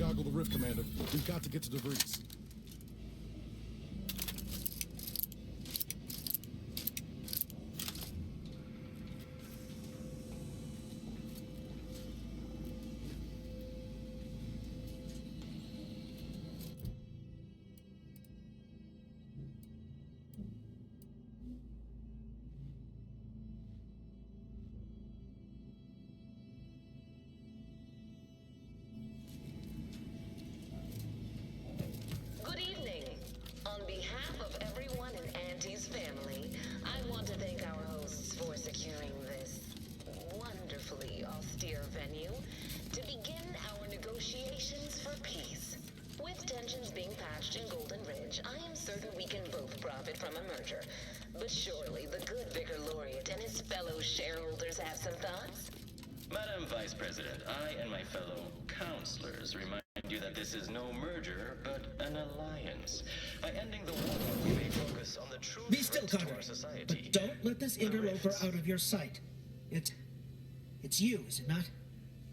Toggle the rift, Commander. We've got to get to DeVries. Good evening. On behalf of everyone in Auntie's family, I want to thank our hosts for securing this wonderfully austere venue to begin our negotiations for peace. With tensions being patched in Golden Ridge, I am certain we can both profit from a merger. But surely the good Vicar Laureate and his fellow shareholders have some thoughts? Madam Vice President, I and my fellow counselors remind you that this is no merger, but an alliance. By ending the war, we may focus on the true Be still, threats to Conrad. our society. But don't let this interloper out of your sight. It's you, is it not?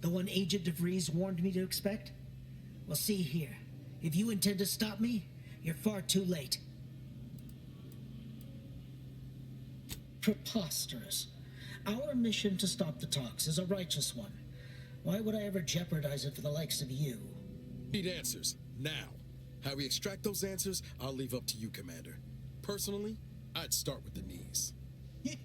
The one Agent DeVries warned me to expect? Well, see here. If you intend to stop me, you're far too late. Preposterous. Our mission to stop the talks is a righteous one. Why would I ever jeopardize it for the likes of you? Need answers. Now. How we extract those answers, I'll leave up to you, Commander. Personally, I'd start with the knees.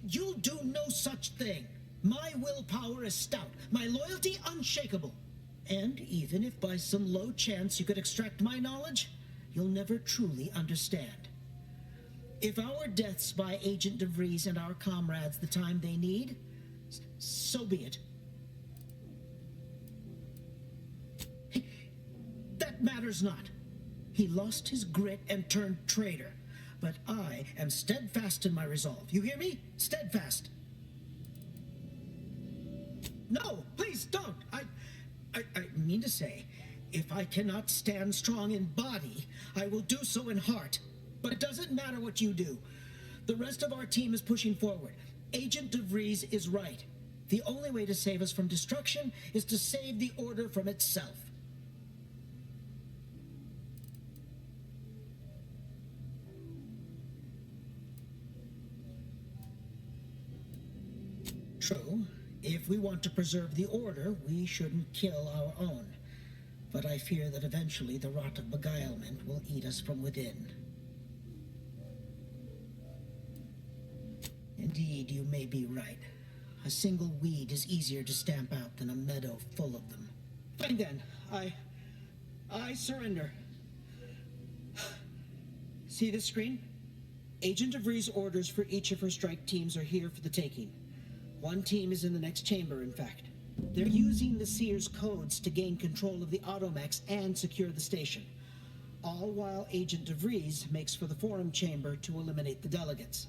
You'll do no such thing. My willpower is stout, my loyalty unshakable. And even if by some low chance you could extract my knowledge, you'll never truly understand. If our deaths buy Agent DeVries and our comrades the time they need, so be it. That matters not. He lost his grit and turned traitor. But I am steadfast in my resolve. You hear me? Steadfast. No, please don't. I mean to say, if I cannot stand strong in body, I will do so in heart. But it doesn't matter what you do. The rest of our team is pushing forward. Agent DeVries is right. The only way to save us from destruction is to save the Order from itself. True. If we want to preserve the Order, we shouldn't kill our own. But I fear that eventually the rot of beguilement will eat us from within. Indeed, you may be right. A single weed is easier to stamp out than a meadow full of them. Fine then. I surrender. See this screen? Agent DeVries' orders for each of her strike teams are here for the taking. One team is in the next chamber, in fact. They're using the Seer's codes to gain control of the Automechs and secure the station. All while Agent DeVries makes for the Forum chamber to eliminate the delegates.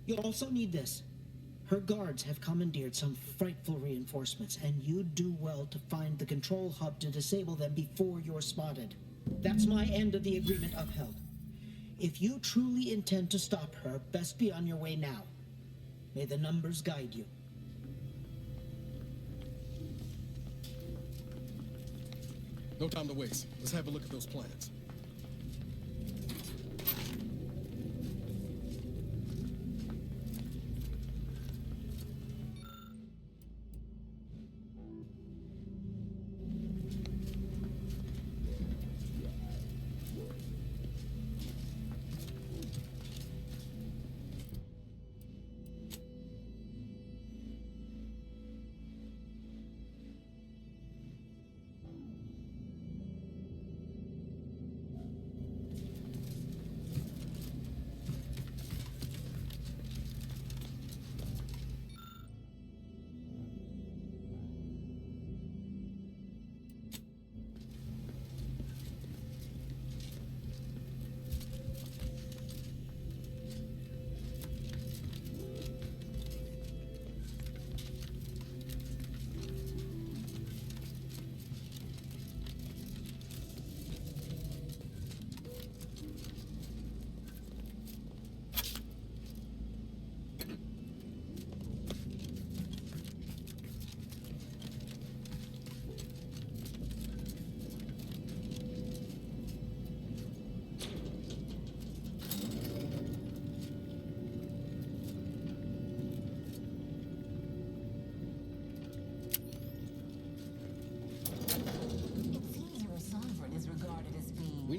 You'll also need this. Her guards have commandeered some frightful reinforcements, and you'd do well to find the control hub to disable them before you're spotted. That's my end of the agreement upheld. If you truly intend to stop her, best be on your way now. May the numbers guide you. No time to waste. Let's have a look at those plans.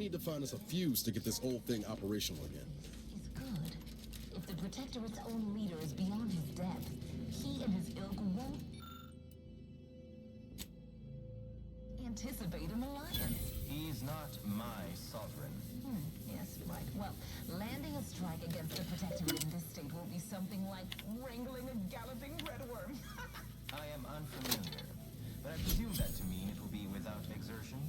need to find us a fuse to get this whole thing operational again. Is good. If the Protectorate's own leader is beyond his depth, he and his ilk won't anticipate an alliance. He's not my sovereign. Yes, right. Well, landing a strike against the Protectorate in this state will be something like wrangling a galloping redworm. I am unfamiliar, but I presume that to mean it will be without exertion.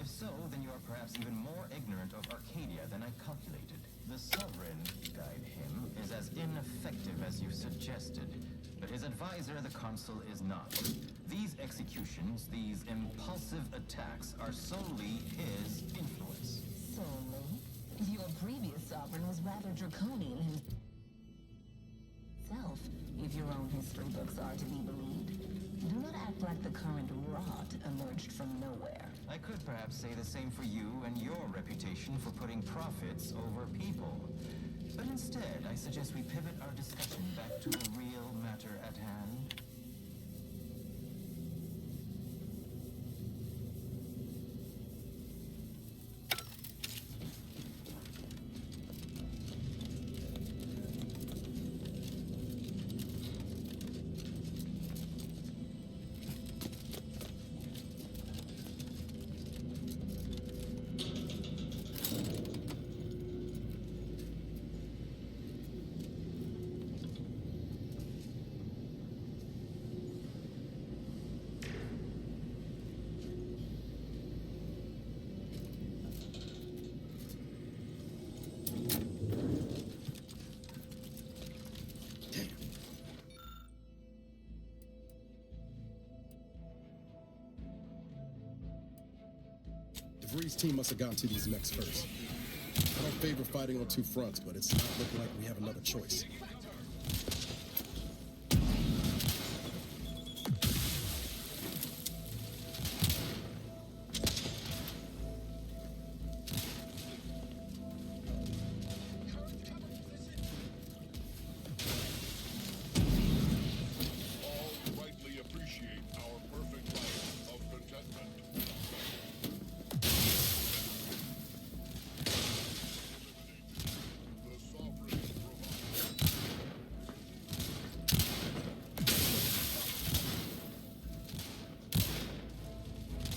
If so, then you are perhaps even more ignorant of Arcadia than I calculated. The Sovereign, guide him, is as ineffective as you suggested, but his advisor, the Consul, is not. These executions, these impulsive attacks, are solely his influence. Solely? Your previous sovereign was rather draconian himself, if your own history books are to be believed. Do not act like the current rot emerged from nowhere. I could perhaps say the same for you and your reputation for putting profits over people. But instead, I suggest we pivot our discussion back to the real matter at hand. DeVries' team must have gotten to these mechs first. I don't favor fighting on two fronts, but it's not looking like we have another choice. All rightly appreciate our perfect life of contentment. The sovereign provides.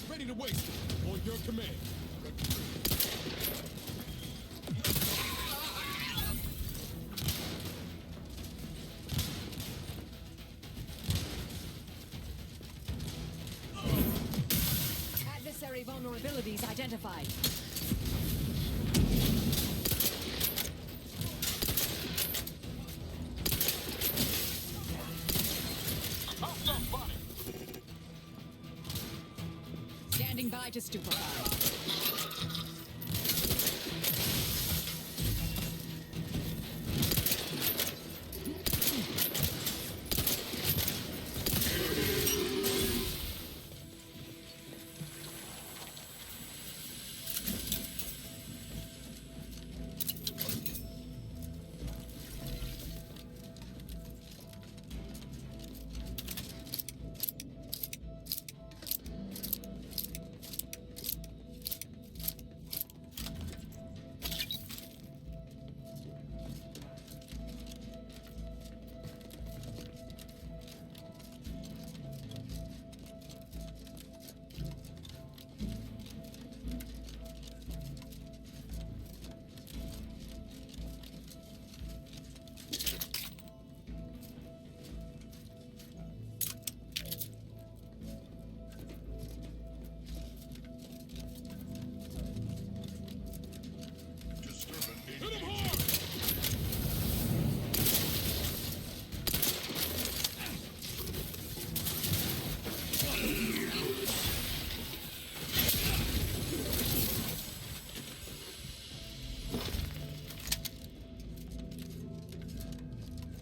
Ready to waste it. On your command. Adversary vulnerabilities identified. Standing by to stupefy.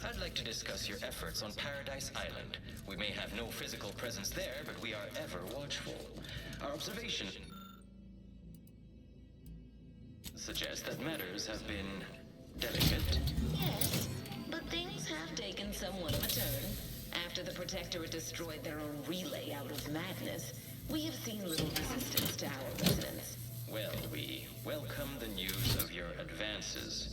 I'd like to discuss your efforts on Paradise Island. We may have no physical presence there, but we are ever watchful. Our observation suggests that matters have been delicate. Yes, but things have taken somewhat of a turn. After the Protectorate destroyed their own relay out of madness, we have seen little resistance to our residents. Well, we welcome the news of your advances.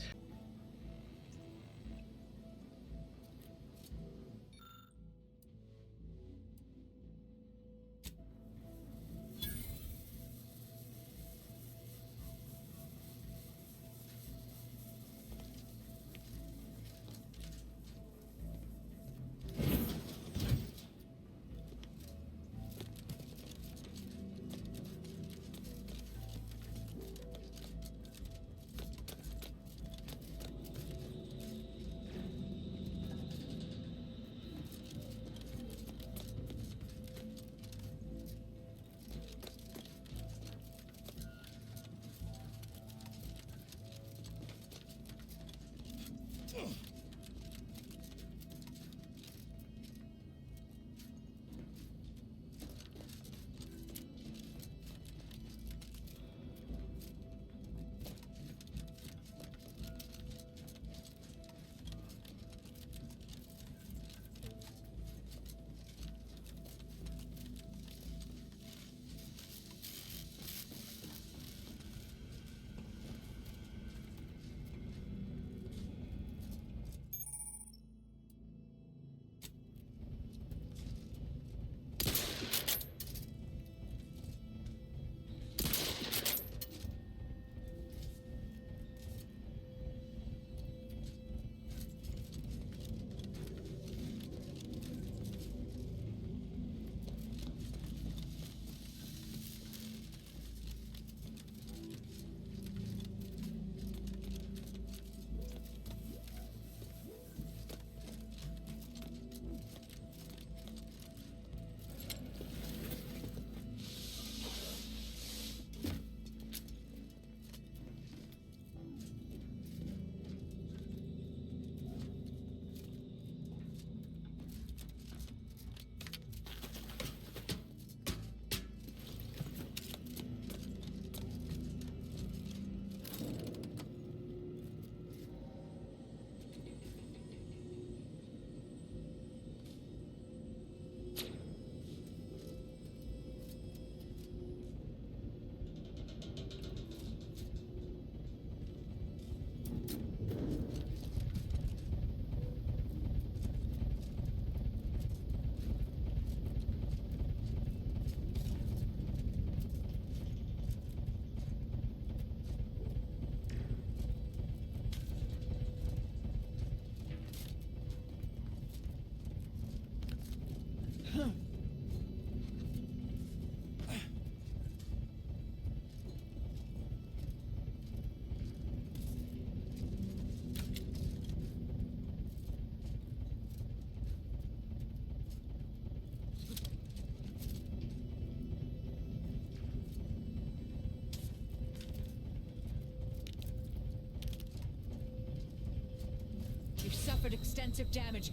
You've suffered extensive damage.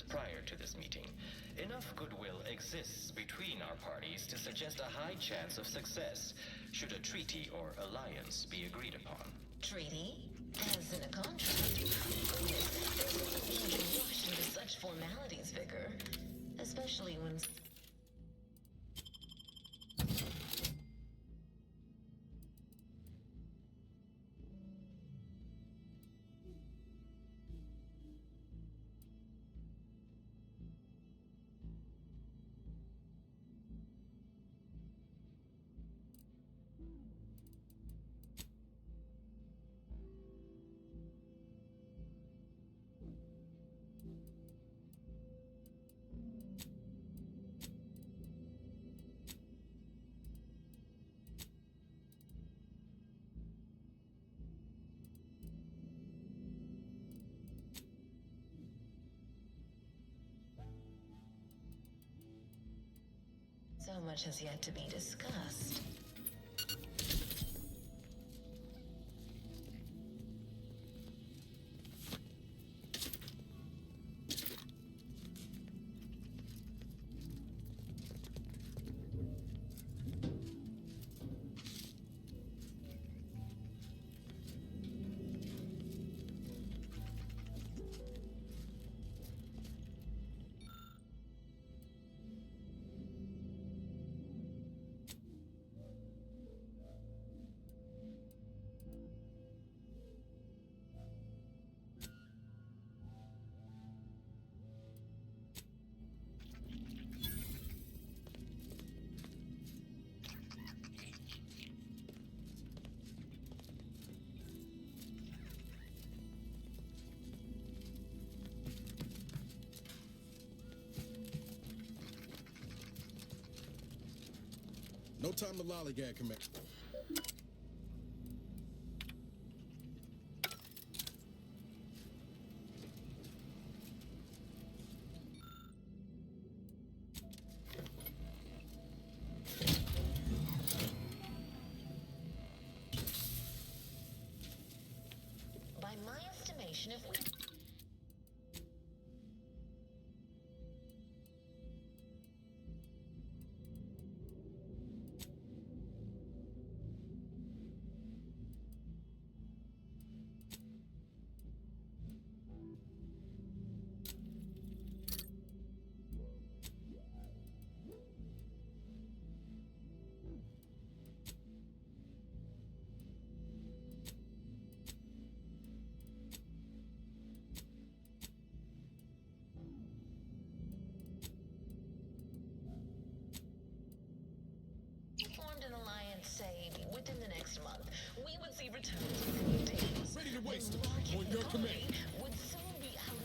Prior to this meeting, enough goodwill exists between our parties to suggest a high chance of success, should a treaty or alliance be agreed upon. Treaty? As in a contract? There's no need to rush into such formalities, Vicar. Especially when... So much has yet to be discussed. No time to lollygag, Commander. By my estimation, if we... formed an alliance, say, within the next month, we would see returns within mutations. Ready to waste The it. market On your economy command. would soon be out of...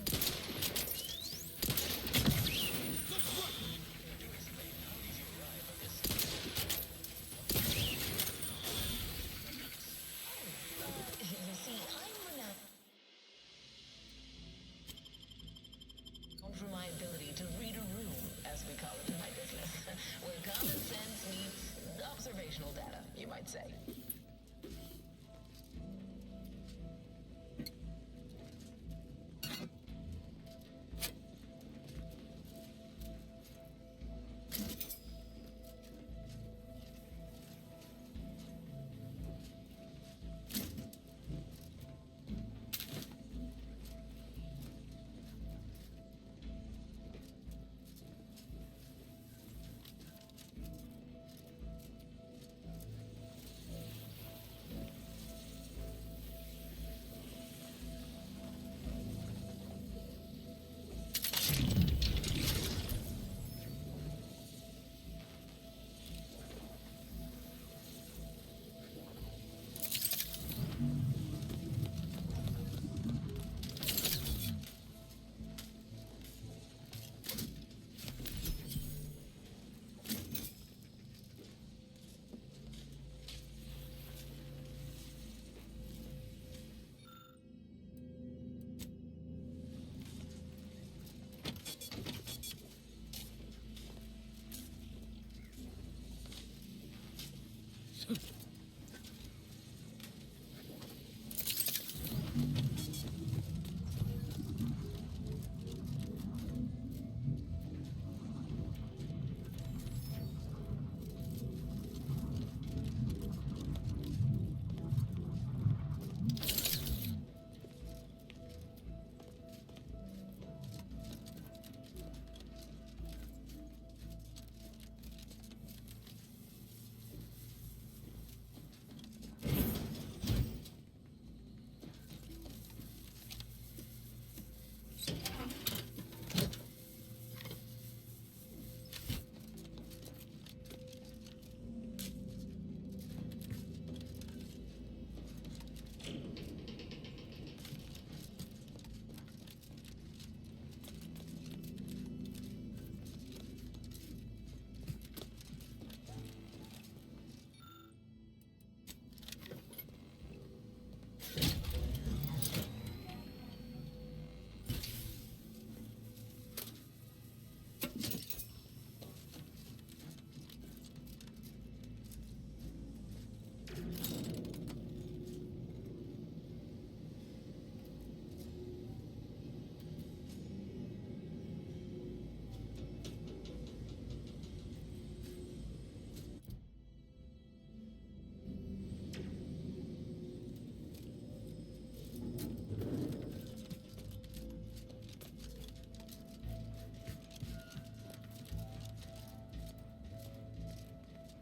You see, I'm renowned for my ability to read a room, as we call it in my business, where common sense meets observational data, you might say.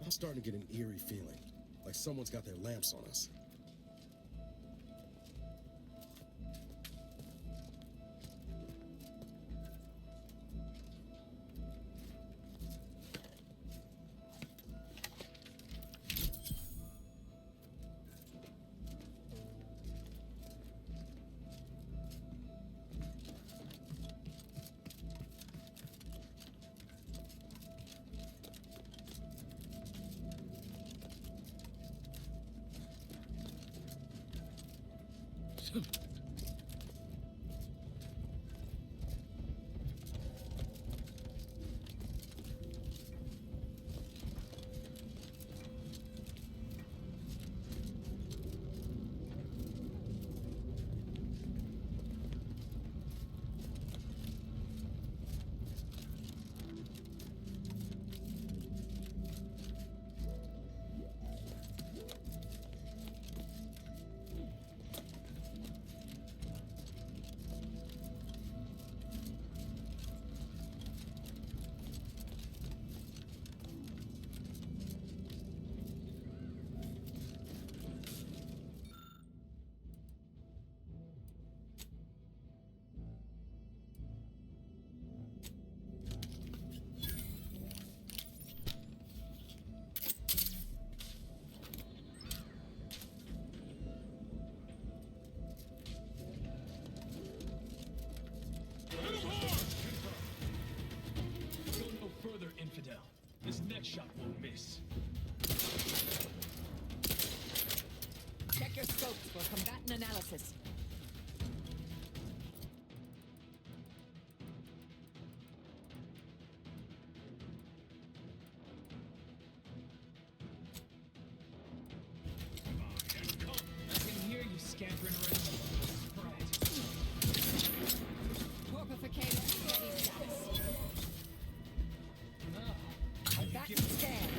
I'm starting to get an eerie feeling, like someone's got their lamps on us. Go no further, infidel. This next shot won't miss. Check your scopes for combatant analysis. I can hear you scampering around. Sprite. Torpificator ready status. Ah, Combatant scan.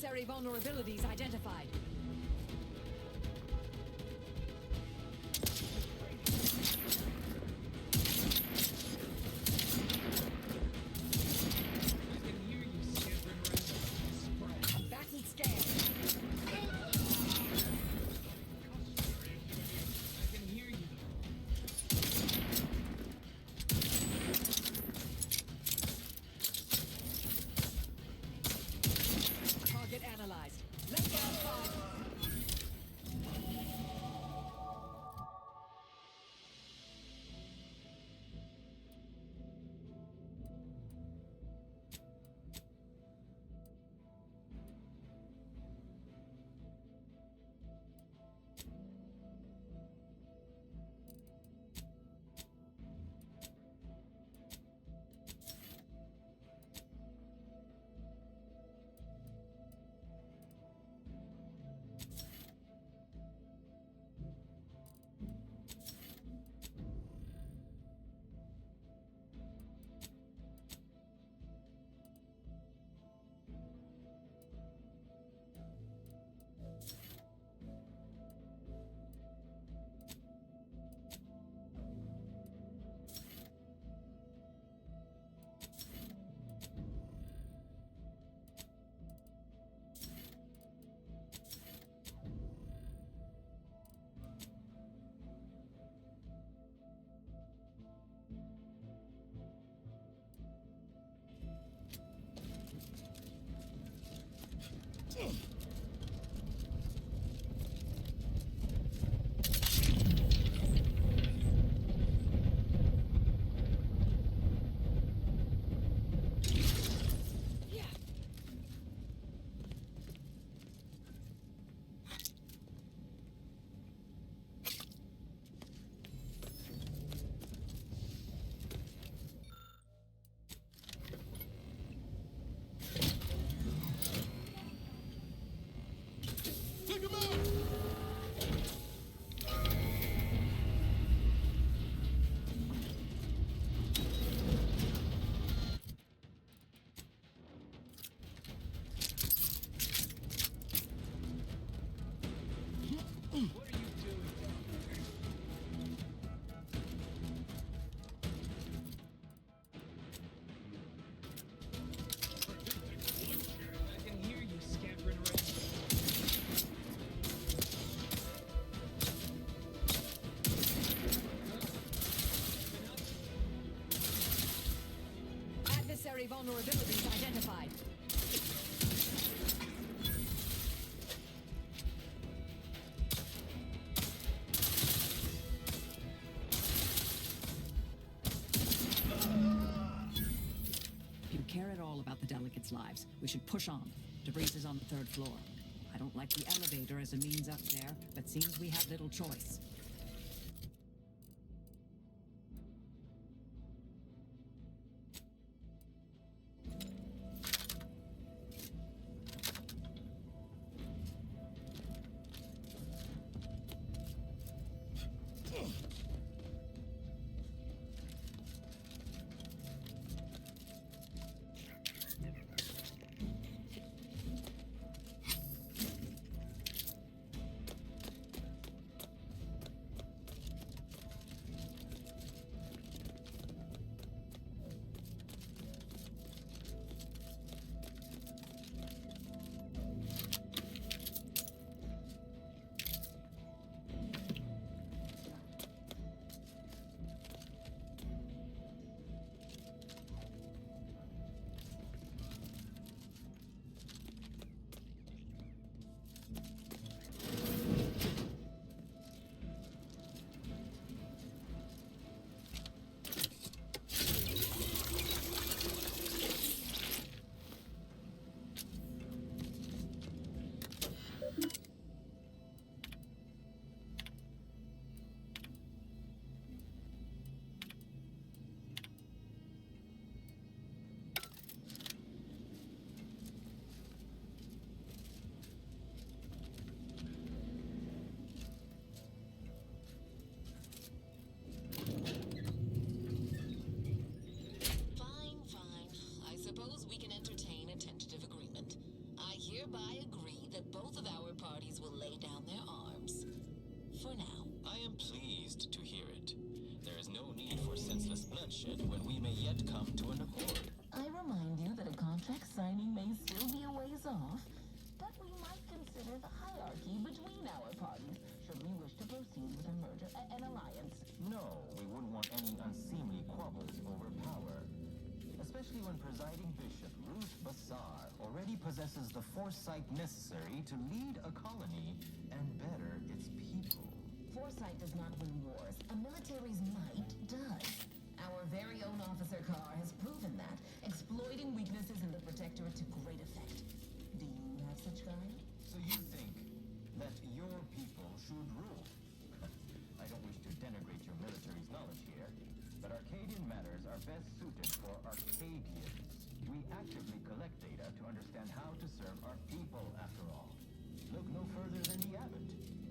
Adversary vulnerabilities identified. I can hear you scampering around like a spread. Back and scan. I can hear you. Target analyzed. Let's get outside. Take him out! What are you doing down there? I can hear you scampering around. Adversary vulnerabilities identified. If you care at all about the delegates' lives, we should push on. DeVries is on the 3rd floor. I don't like the elevator as a means up there, but seems we have little choice. for now. I am pleased to hear it. There is no need for senseless bloodshed when we may yet come to an accord. I remind you that a contract signing may still be a ways off, but we might consider the hierarchy between our parties should we wish to proceed with a merger, an alliance. No, we wouldn't want any unseemly quabbles over power. Especially when presiding bishop Ruth Bassar already possesses the foresight necessary to lead a colony and better its people. Foresight does not win wars. A military's might does. Our very own Officer Carr has proven that, exploiting weaknesses in the Protectorate to great effect. Do you have such guile? So you think that your people should rule? I don't wish to denigrate your military's knowledge here, but Arcadian matters are best suited for Arcadians. We actively collect data to understand how to serve our people, after all. Look no further than the abbot,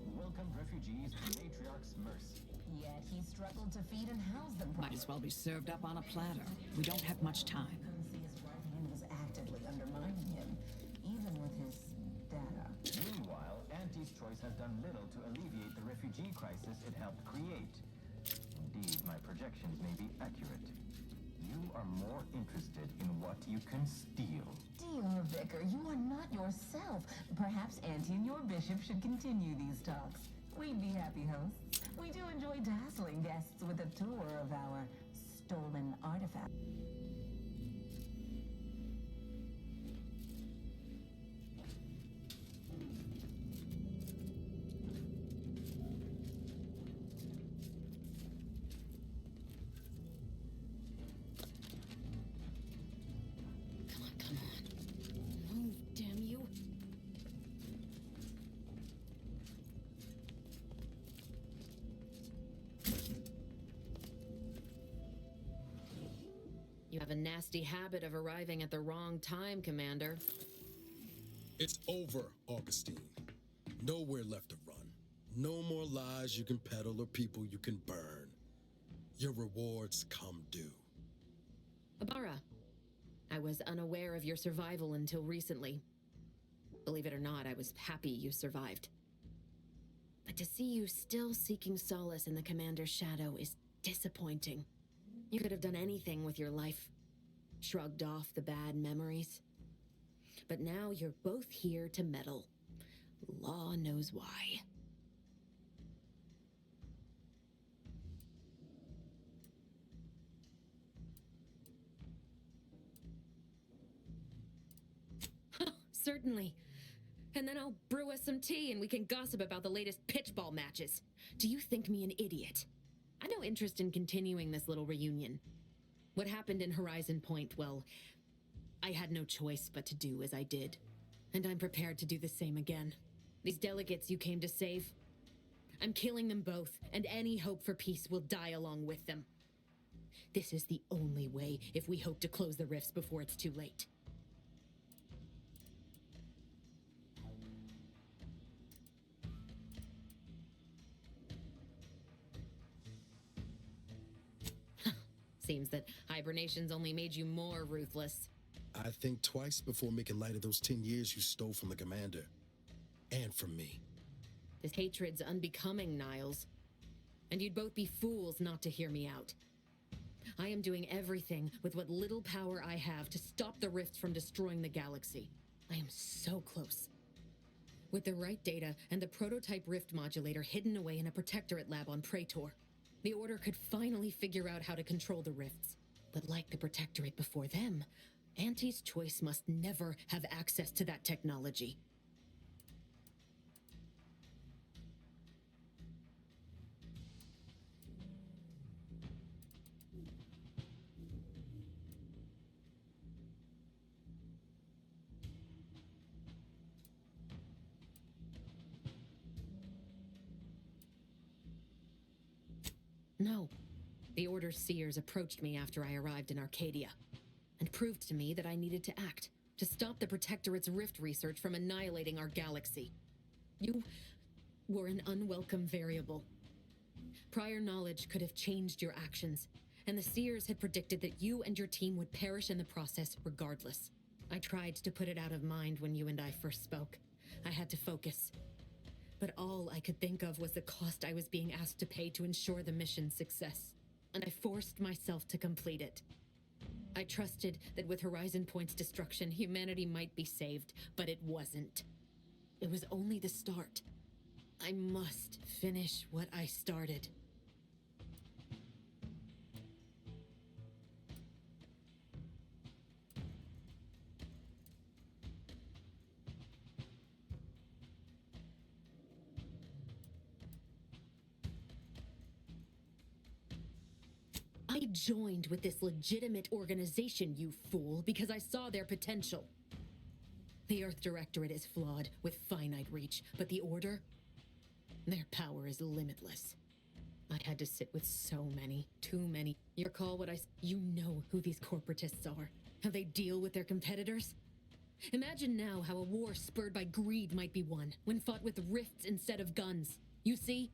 who welcomed refugees to Matriarch's mercy. Yet he struggled to feed and house them Might as well be served up on a platter. We don't have much time. Couldn't see his right hand was actively undermining him, even with his data. Meanwhile, Auntie's Choice has done little to alleviate the refugee crisis it helped create. Indeed, my projections may be accurate. You are more interested in what you can steal. Dear Vicar, you are not yourself. Perhaps Auntie and your bishop should continue these talks. We'd be happy hosts. We do enjoy dazzling guests with a tour of our stolen artifacts. Come on. Move, damn you. You have a nasty habit of arriving at the wrong time, Commander. It's over, Augustine. Nowhere left to run. No more lies you can peddle or people you can burn. Your rewards come due. Abara, I was unaware of your survival until recently. Believe it or not, I was happy you survived. But to see you still seeking solace in the Commander's shadow is disappointing. You could have done anything with your life. Shrugged off the bad memories. But now you're both here to meddle. Law knows why. Certainly. And then I'll brew us some tea and we can gossip about the latest pitchball matches. Do you think me an idiot? I have no interest in continuing this little reunion. What happened in Horizon Point, well, I had no choice but to do as I did. And I'm prepared to do the same again. These delegates you came to save, I'm killing them both, and any hope for peace will die along with them. This is the only way if we hope to close the rifts before it's too late. Seems that hibernation's only made you more ruthless. I think twice before making light of those 10 years you stole from the Commander. And from me. This hatred's unbecoming, Niles. And you'd both be fools not to hear me out. I am doing everything with what little power I have to stop the rift from destroying the galaxy. I am so close. With the right data and the prototype rift modulator hidden away in a protectorate lab on Praetor, the Order could finally figure out how to control the rifts. But like the Protectorate before them, Auntie's Choice must never have access to that technology. No. The Order's seers approached me after I arrived in Arcadia, and proved to me that I needed to act, to stop the Protectorate's rift research from annihilating our galaxy. You were an unwelcome variable. Prior knowledge could have changed your actions, and the seers had predicted that you and your team would perish in the process regardless. I tried to put it out of mind when you and I first spoke. I had to focus. But all I could think of was the cost I was being asked to pay to ensure the mission's success. And I forced myself to complete it. I trusted that with Horizon Point's destruction, humanity might be saved, but it wasn't. It was only the start. I must finish what I started. I joined with this legitimate organization, you fool, because I saw their potential. The Earth Directorate is flawed, with finite reach, but the Order? Their power is limitless. I had to sit with so many, too many. You recall what you know who these corporatists are, how they deal with their competitors? Imagine now how a war spurred by greed might be won, when fought with rifts instead of guns. You see?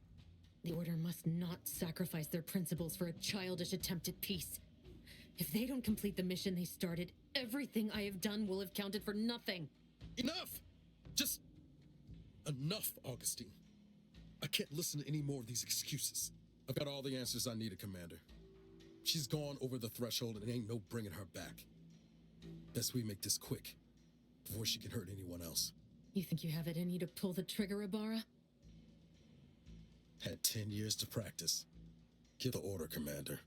The Order must not sacrifice their principles for a childish attempt at peace. If they don't complete the mission they started, everything I have done will have counted for nothing. Enough! Just enough, Augustine. I can't listen to any more of these excuses. I've got all the answers I needed, Commander. She's gone over the threshold and ain't no bringing her back. Best we make this quick, before she can hurt anyone else. You think you have it in you to pull the trigger, Ibarra? Had 10 years to practice. Give the order, Commander.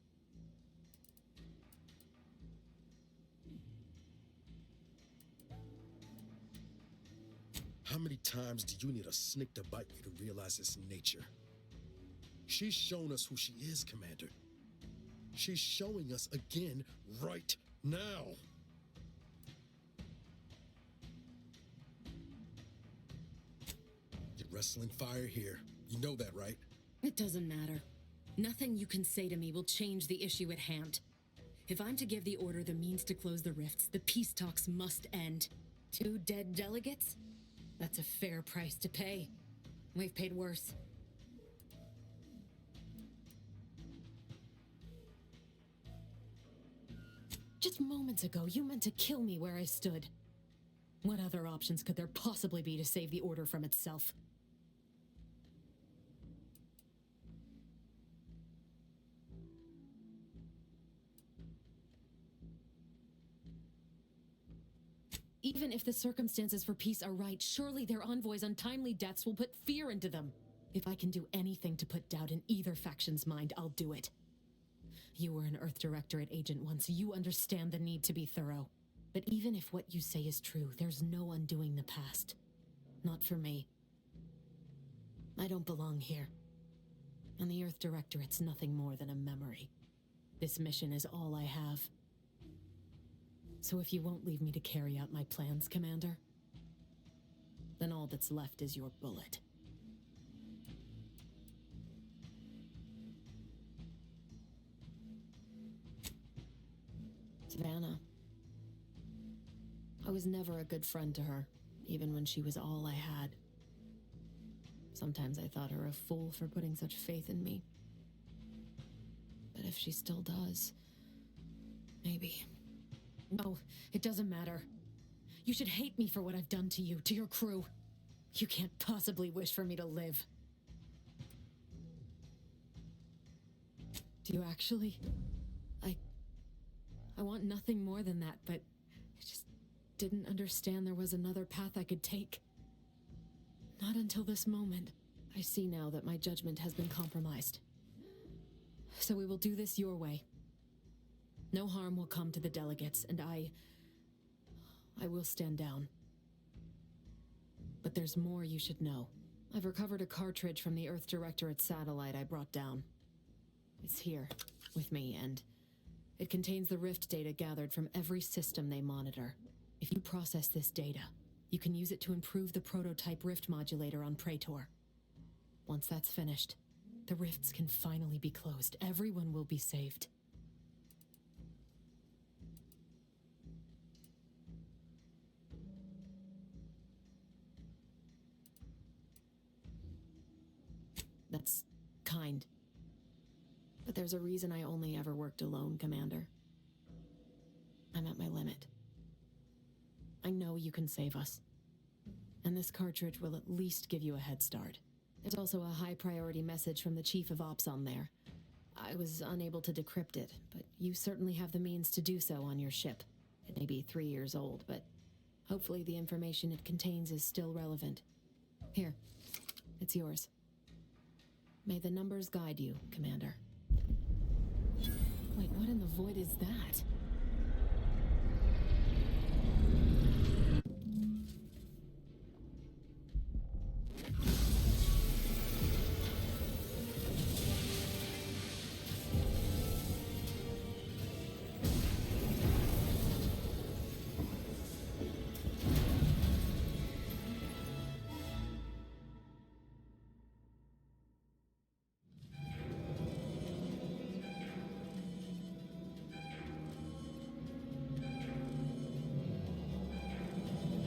How many times do you need a snake to bite you to realize its nature? She's shown us who she is, Commander. She's showing us again right now. You're wrestling fire here. You know that, right? It doesn't matter. Nothing you can say to me will change the issue at hand. If I'm to give the Order the means to close the rifts, the peace talks must end. 2 dead delegates? That's a fair price to pay. We've paid worse. Just moments ago, you meant to kill me where I stood. What other options could there possibly be to save the Order from itself? Even if the circumstances for peace are right, surely their envoys' untimely deaths will put fear into them. If I can do anything to put doubt in either faction's mind, I'll do it. You were an Earth Directorate agent once. You understand the need to be thorough. But even if what you say is true, there's no undoing the past. Not for me. I don't belong here. And the Earth Directorate's nothing more than a memory. This mission is all I have. So if you won't leave me to carry out my plans, Commander, then all that's left is your bullet. Savannah. I was never a good friend to her, even when she was all I had. Sometimes I thought her a fool for putting such faith in me. But if she still does, maybe. No, it doesn't matter. You should hate me for what I've done to you, to your crew. You can't possibly wish for me to live. Do you actually? I want nothing more than that, but I just didn't understand there was another path I could take. Not until this moment. I see now that my judgment has been compromised. So we will do this your way. No harm will come to the delegates, and I will stand down. But there's more you should know. I've recovered a cartridge from the Earth Directorate satellite I brought down. It's here, with me, and it contains the rift data gathered from every system they monitor. If you process this data, you can use it to improve the prototype rift modulator on Praetor. Once that's finished, the rifts can finally be closed. Everyone will be saved. That's kind. But there's a reason I only ever worked alone, Commander. I'm at my limit. I know you can save us. And this cartridge will at least give you a head start. There's also a high priority message from the Chief of Ops on there. I was unable to decrypt it, but you certainly have the means to do so on your ship. It may be 3 years old, but hopefully the information it contains is still relevant. Here, it's yours. May the numbers guide you, Commander. Wait, what in the void is that?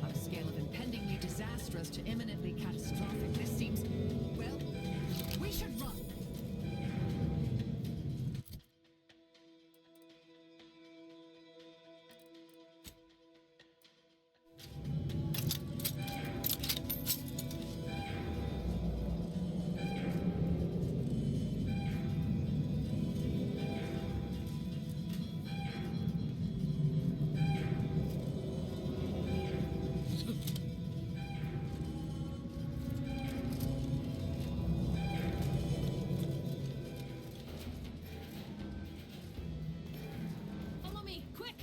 On a scale of impendingly disastrous to imminently catastrophic, this seems... well, we should run. Follow me, quick!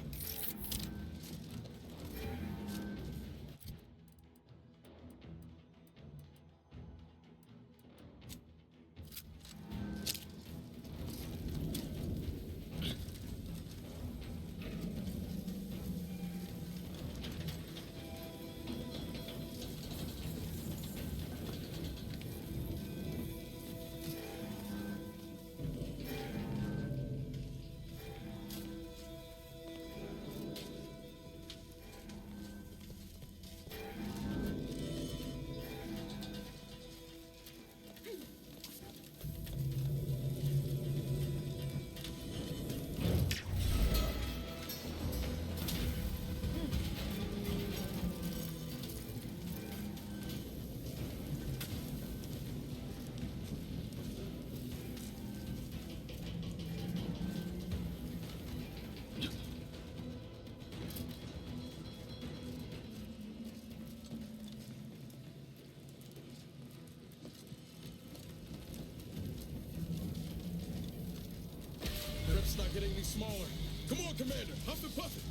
That up's not getting any smaller. Come on, Commander. Huff and puff it.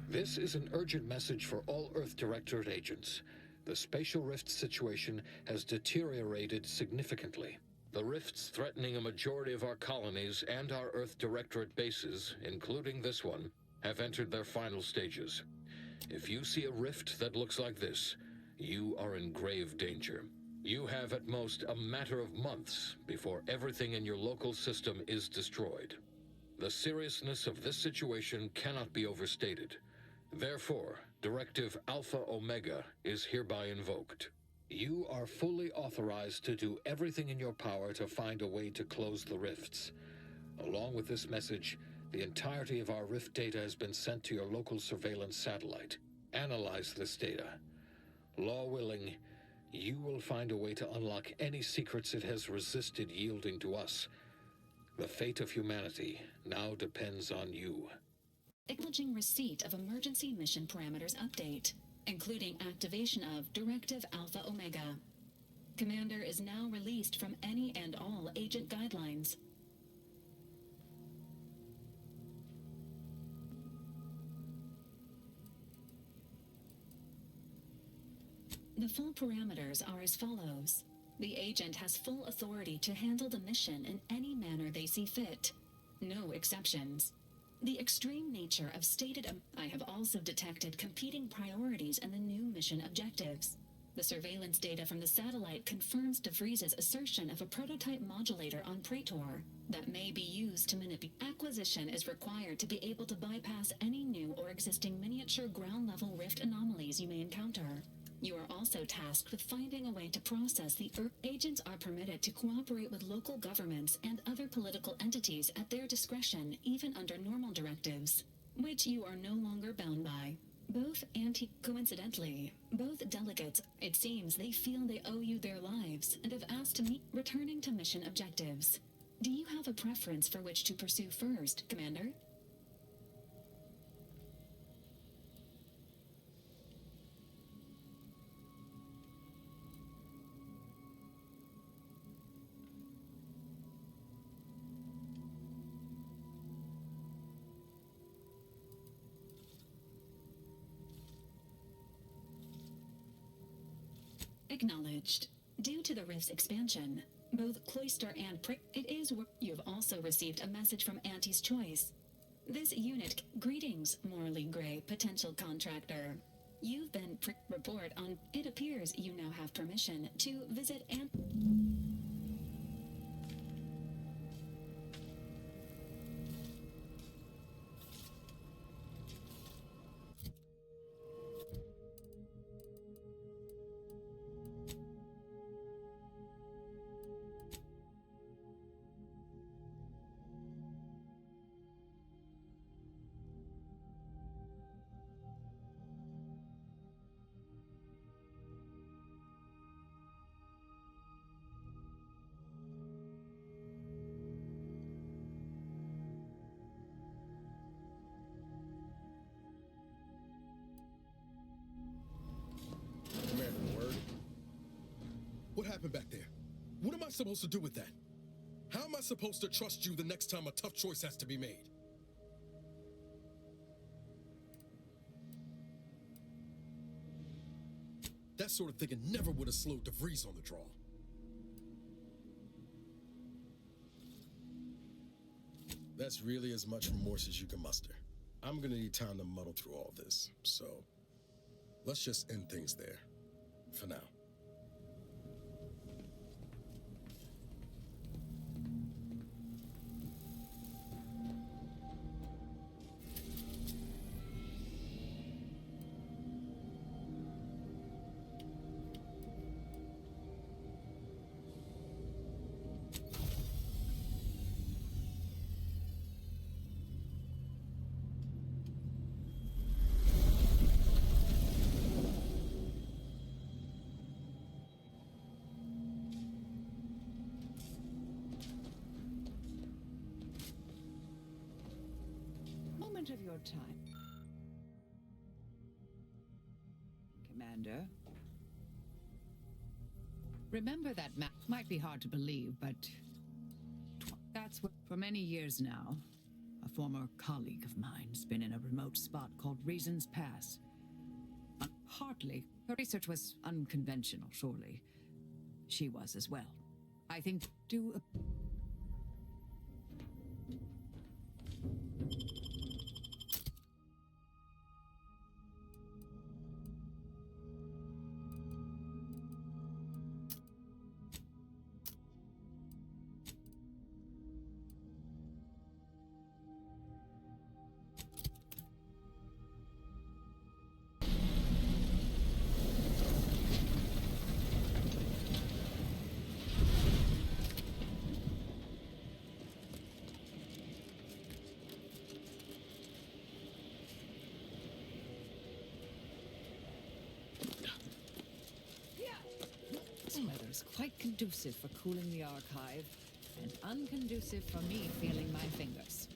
This is an urgent message for all Earth Directorate agents. The spatial rift situation has deteriorated significantly. The rifts threatening a majority of our colonies and our Earth Directorate bases, including this one, have entered their final stages. If you see a rift that looks like this, you are in grave danger. You have at most a matter of months before everything in your local system is destroyed. The seriousness of this situation cannot be overstated. Therefore, Directive Alpha Omega is hereby invoked. You are fully authorized to do everything in your power to find a way to close the rifts. Along with this message, the entirety of our rift data has been sent to your local surveillance satellite. Analyze this data. Law willing, you will find a way to unlock any secrets it has resisted yielding to us. The fate of humanity now depends on you. Acknowledging receipt of emergency mission parameters update, including activation of Directive Alpha Omega. Commander is now released from any and all agent guidelines. The full parameters are as follows. The agent has full authority to handle the mission in any manner they see fit. No exceptions. The extreme nature of I have also detected competing priorities in the new mission objectives. The surveillance data from the satellite confirms DeVries's assertion of a prototype modulator on Praetor that may be used to manipulate. Acquisition is required to be able to bypass any new or existing miniature ground-level rift anomalies you may encounter. You are also tasked with finding a way to process the agents are permitted to cooperate with local governments and other political entities at their discretion, even under normal directives, which you are no longer bound by. Coincidentally, both delegates, it seems they feel they owe you their lives and have asked to meet returning to mission objectives. Do you have a preference for which to pursue first, Commander? Acknowledged. Due to the Rift's expansion, both Cloister and you've also received a message from Auntie's Choice. This unit, greetings, morally gray potential contractor. You've been report on. It appears you now have permission to visit What happened back there? What am I supposed to do with that? How am I supposed to trust you the next time a tough choice has to be made? That sort of thinking never would have slowed DeVries on the draw. That's really as much remorse as you can muster. I'm gonna need time to muddle through all this, so let's just end things there, for now. Of your time, Commander. Remember that map might be hard to believe, but that's what for many years now, a former colleague of mine's been in a remote spot called Reasons Pass. Hardly. Her research was unconventional, surely. She was as well. I think weather's quite conducive for cooling the archive, and unconducive for me feeling my fingers.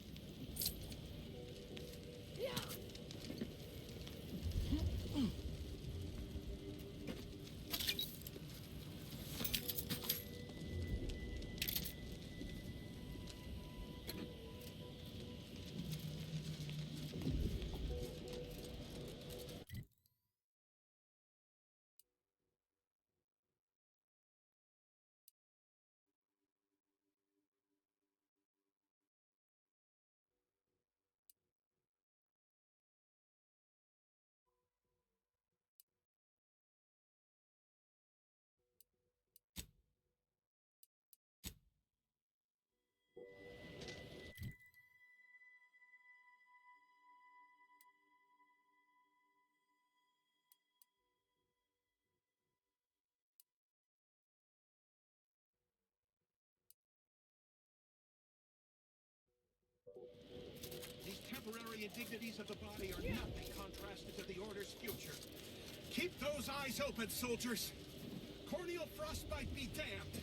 the indignities of the body are nothing contrasted to the Order's future. Keep those eyes open, soldiers! Corneal frostbite be damned!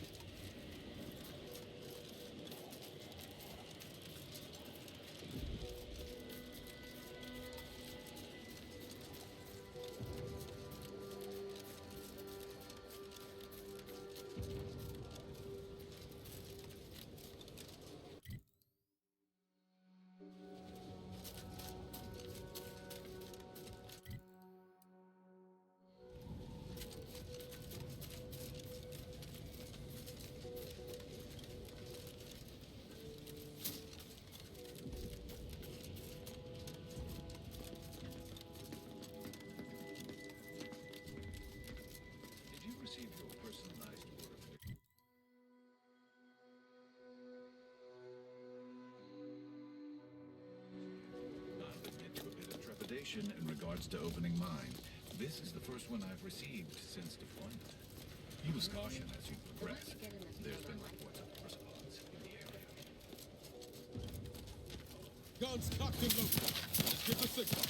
Did you receive your personalized word? I'll admit to a bit of trepidation in regards to opening mine. This is the first one I've received since deployment. Use caution as you progress. There's been reports of arthropods in the area. Guns cocked and loaded. Give the signal.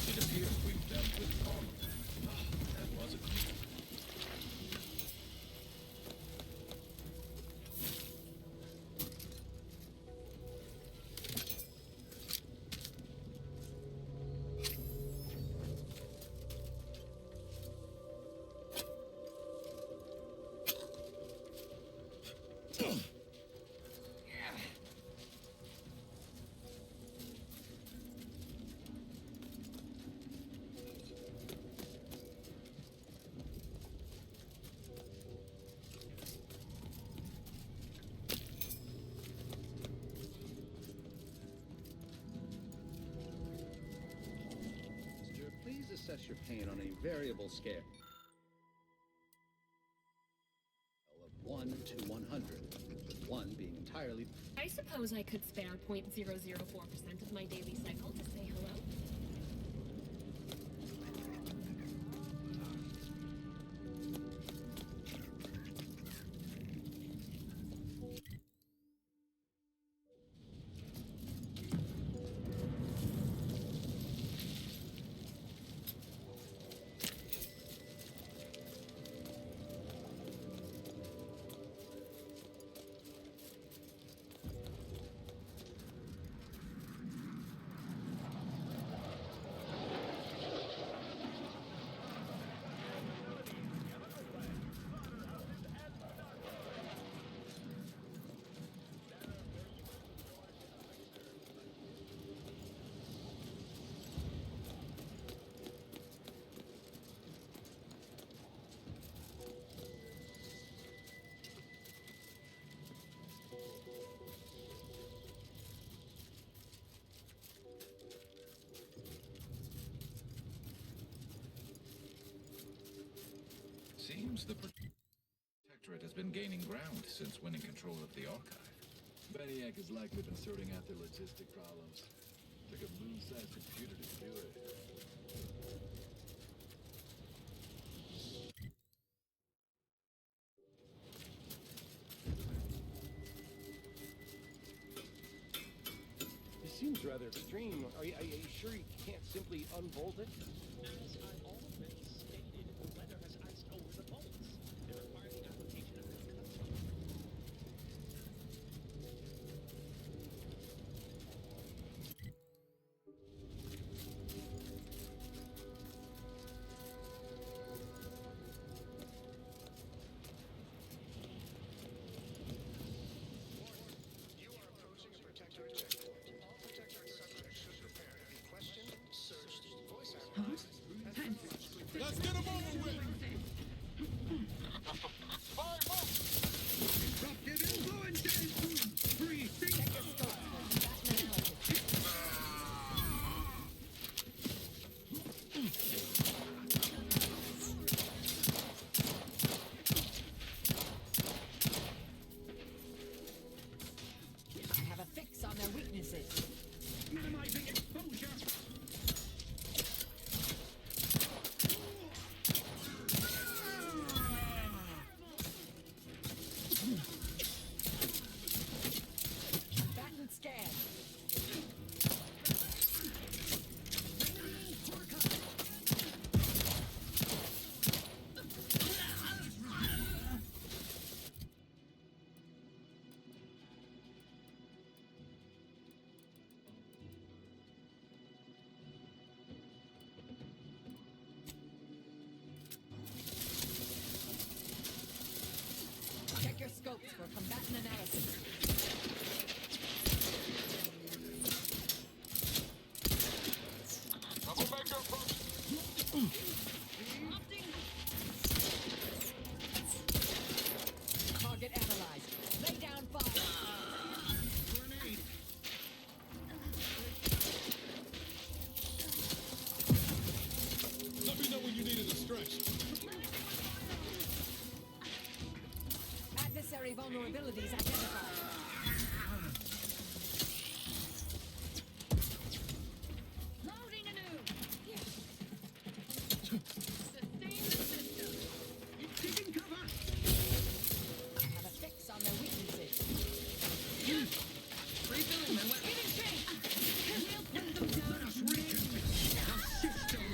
It appears we've dealt with all of them. That was a clue. Please assess your pain on a variable scale of 1 to 100, with 1 being entirely... I suppose I could spare 0.004% of my daily cycle to say hello. Seems the Protectorate has been gaining ground since winning control of the archive. Beniac has likely been sorting out their logistic problems. Took a moon-sized computer to do it. This seems rather extreme. Are you sure you can't simply unbolt it? As I already stated, the weather has iced over the bolts. They require the application of concussant. You are approaching a Protectorate checkpoint. All Protectorate subjects should prepare to be questioned, searched, voice analyzed, Batten scan. Check your scopes for combatant analysis. Target analyzed. Lay down fire. Grenade. Let me know when you needed a stretch. Adversary vulnerabilities identified. Loading anew. Sustain the system. Taking cover. Have a fix on their weaknesses. Refilling my weapon. Giving chase. We'll put them down. Let us reconfigure the system.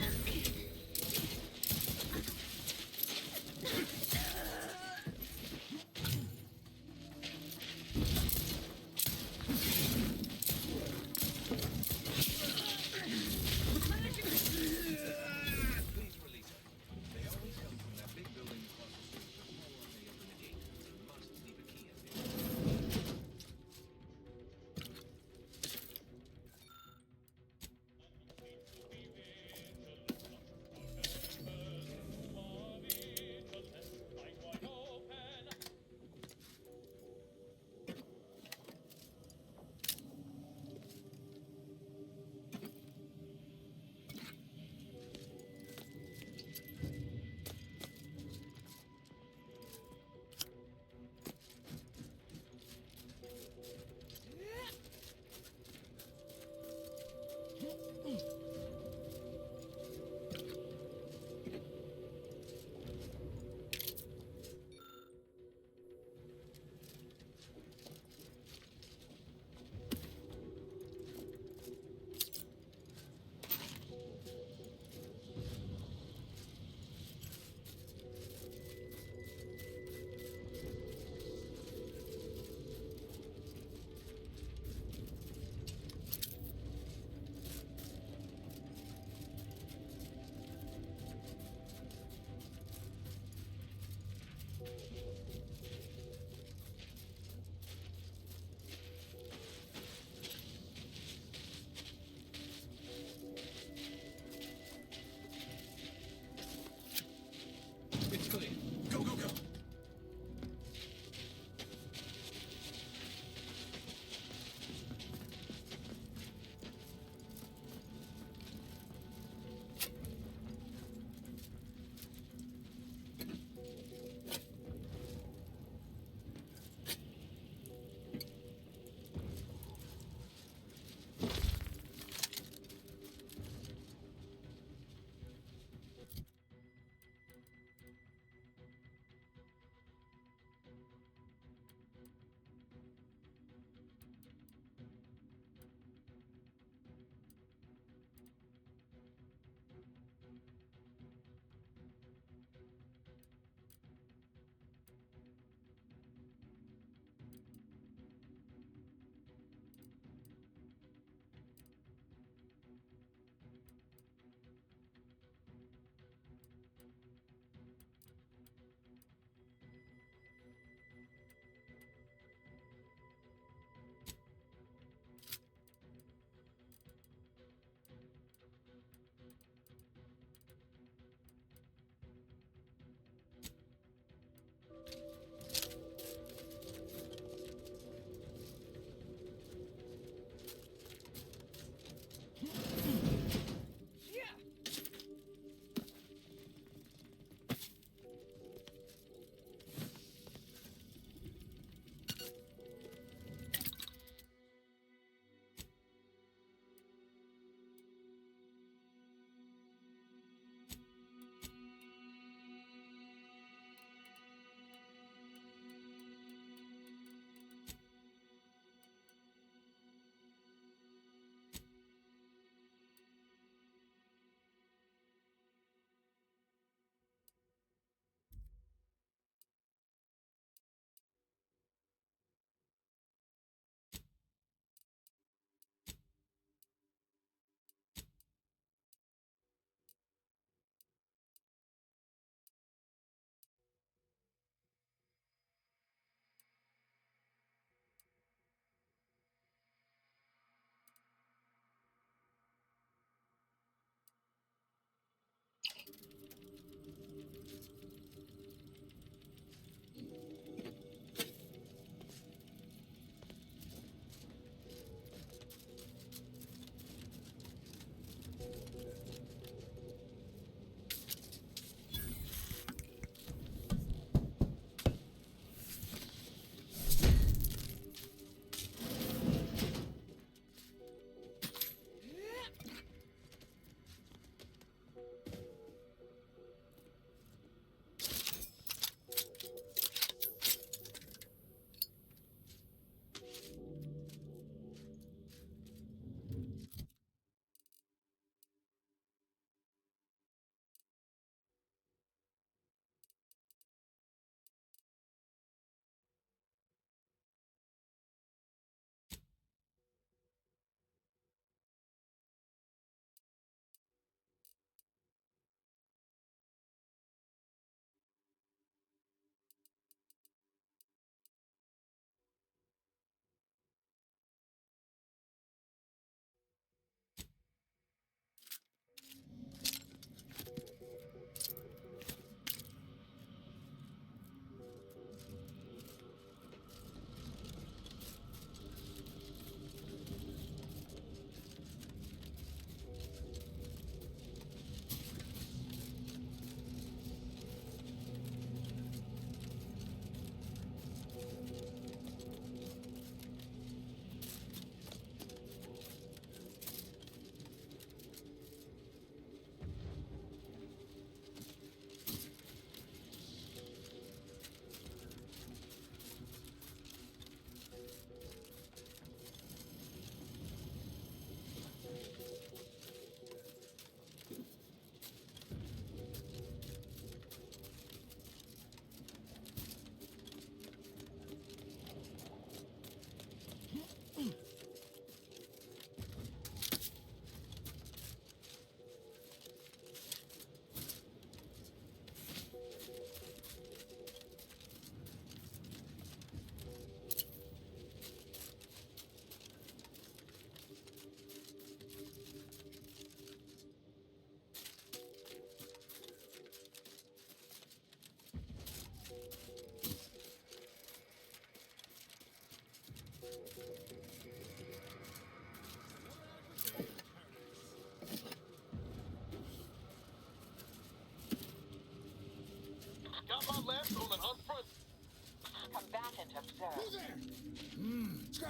Who's there?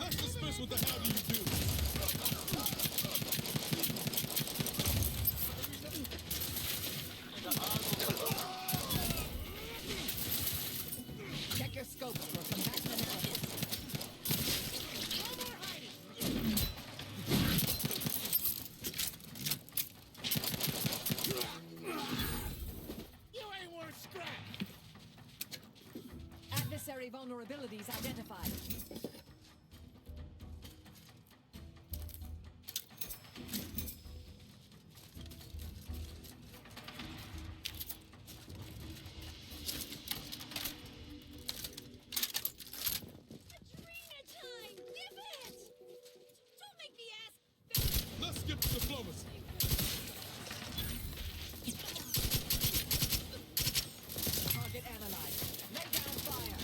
Let's dismiss what the hell do you do? Check your scopes for combatant analysis. No more hiding! You ain't worth scrap! Adversary vulnerabilities identified. Let's skip diplomacy. Target analyzed. Lay down fire.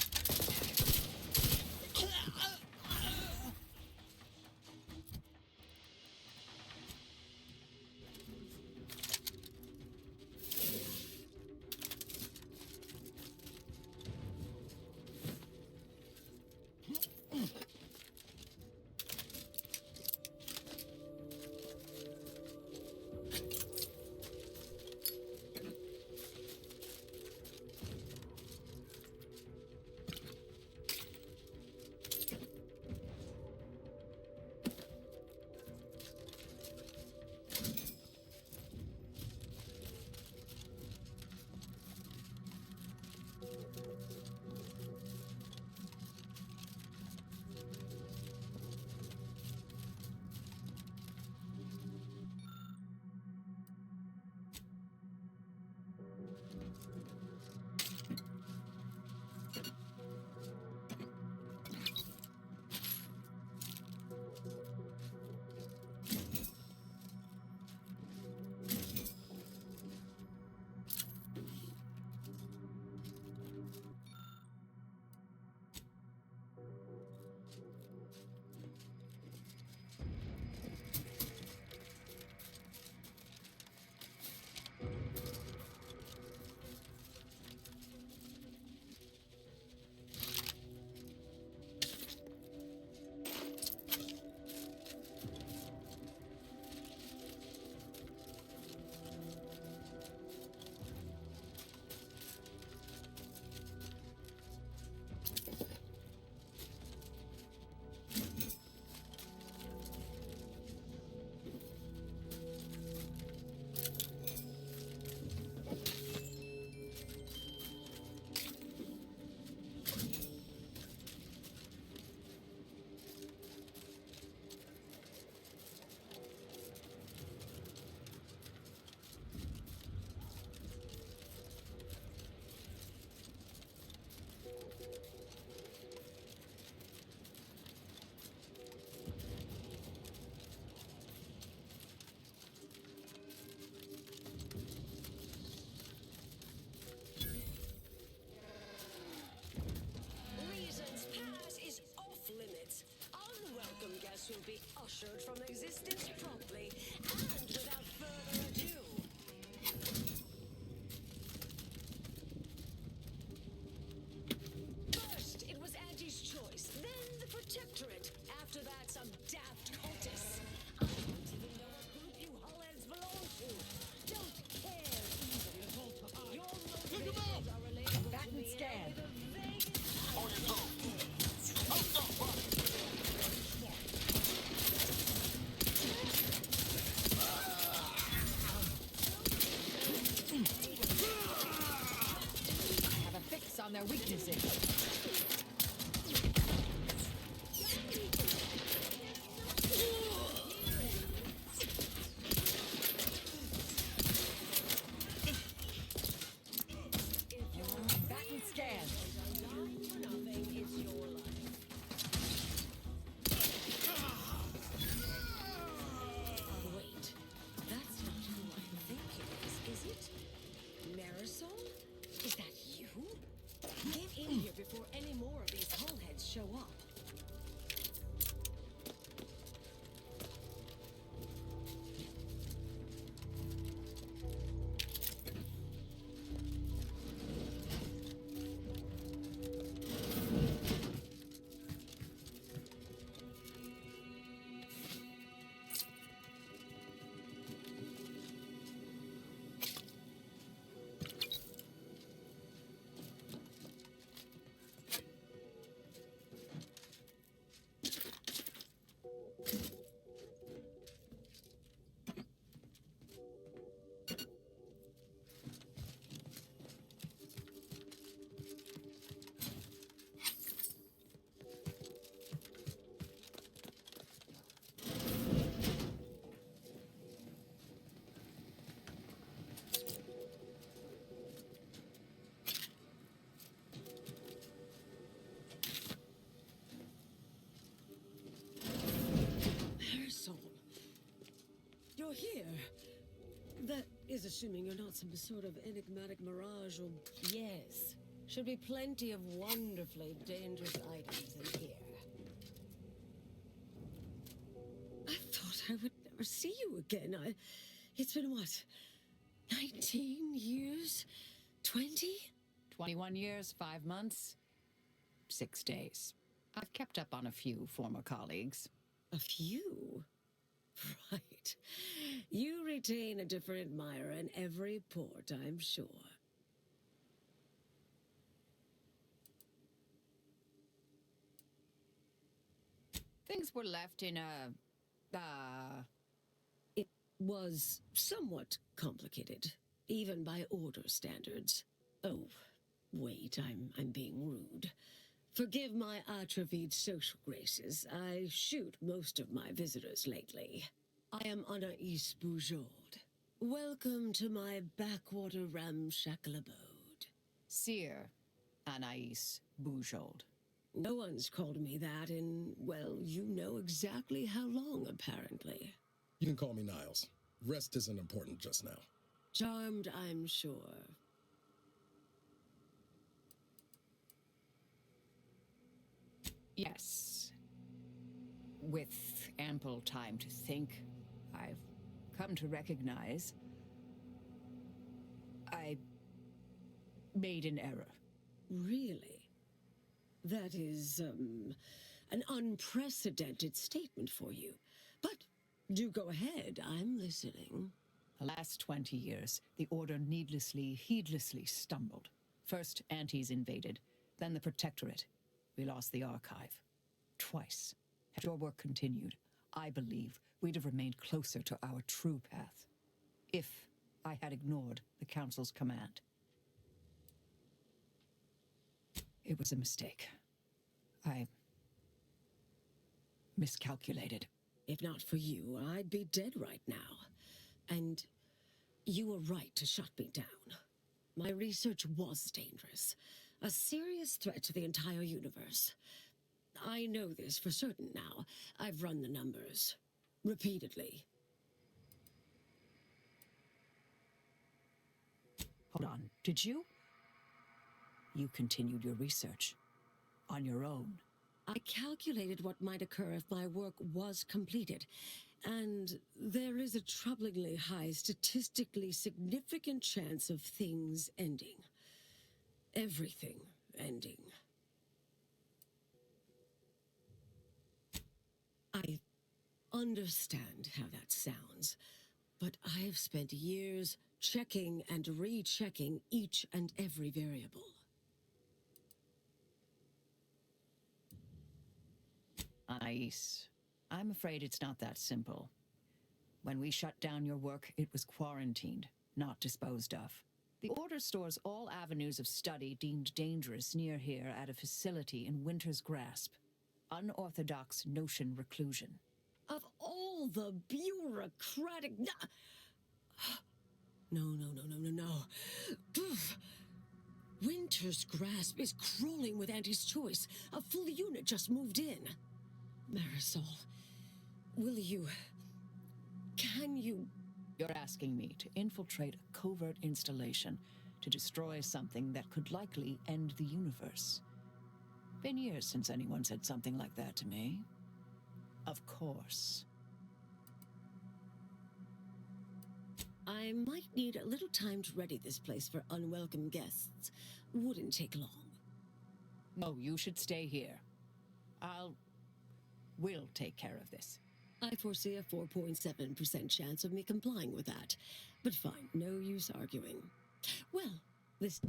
will be ushered from existence promptly and without further ado. First, it was Auntie's choice, then the Protectorate. After that, some daft cultists. I don't even know what group you Hullheads belong to. Don't care either. Your motivations are relatable to me. Scan. I have a fix on their weaknesses. Combatant scan. Wait, that's not who I think it is it? Marisol? Is that you? Get in here before any more of these Hullheads show up. you're here. That is assuming you're not some sort of enigmatic mirage or... Yes. Should be plenty of wonderfully dangerous items in here. I thought I would never see you again. It's been what? 19 years? 20? 21 years, 5 months, 6 days. I've kept up on a few former colleagues. A few? Right. You retain a different admirer in every port, I'm sure. Things were left in a... It was somewhat complicated, even by order standards. Oh, wait, I'm being rude. Forgive my atrophied social graces. I shoot most of my visitors lately. I am Anaïs Bujold. Welcome to my backwater ramshackle abode. Seer Anaïs Bujold. No one's called me that in, well, you know exactly how long, apparently. You can call me Niles. Rest isn't important just now. Charmed, I'm sure. Yes. With ample time to think, I've come to recognize I made an error. Really? That is, an unprecedented statement for you. But do go ahead, I'm listening. The last 20 years, the Order heedlessly stumbled. First, Antes invaded, then the Protectorate. We lost the Archive. Twice. Had your work continued, I believe we'd have remained closer to our true path. If I had ignored the Council's command. It was a mistake. I miscalculated. If not for you, I'd be dead right now. And you were right to shut me down. My research was dangerous. A serious threat to the entire universe. I know this for certain now. I've run the numbers. Repeatedly. Hold on, did you? You continued your research. On your own. I calculated what might occur if my work was completed. And there is a troublingly high, statistically significant chance of things ending. Everything ending. I understand how that sounds, but I have spent years checking and rechecking each and every variable. Anaïs, I'm afraid it's not that simple. When we shut down your work, it was quarantined, not disposed of. The Order stores all avenues of study deemed dangerous near here at a facility in Winter's Grasp. Unorthodox notion reclusion. Of all the bureaucratic... No. Poof. Winter's Grasp is crawling with Anti's choice. A full unit just moved in. Marisol, will you... Can you... You're asking me to infiltrate a covert installation to destroy something that could likely end the universe. Been years since anyone said something like that to me. Of course. I might need a little time to ready this place for unwelcome guests. Wouldn't take long. No, you should stay here. We'll take care of this. I foresee a 4.7% chance of me complying with that. But fine, no use arguing. Well, this...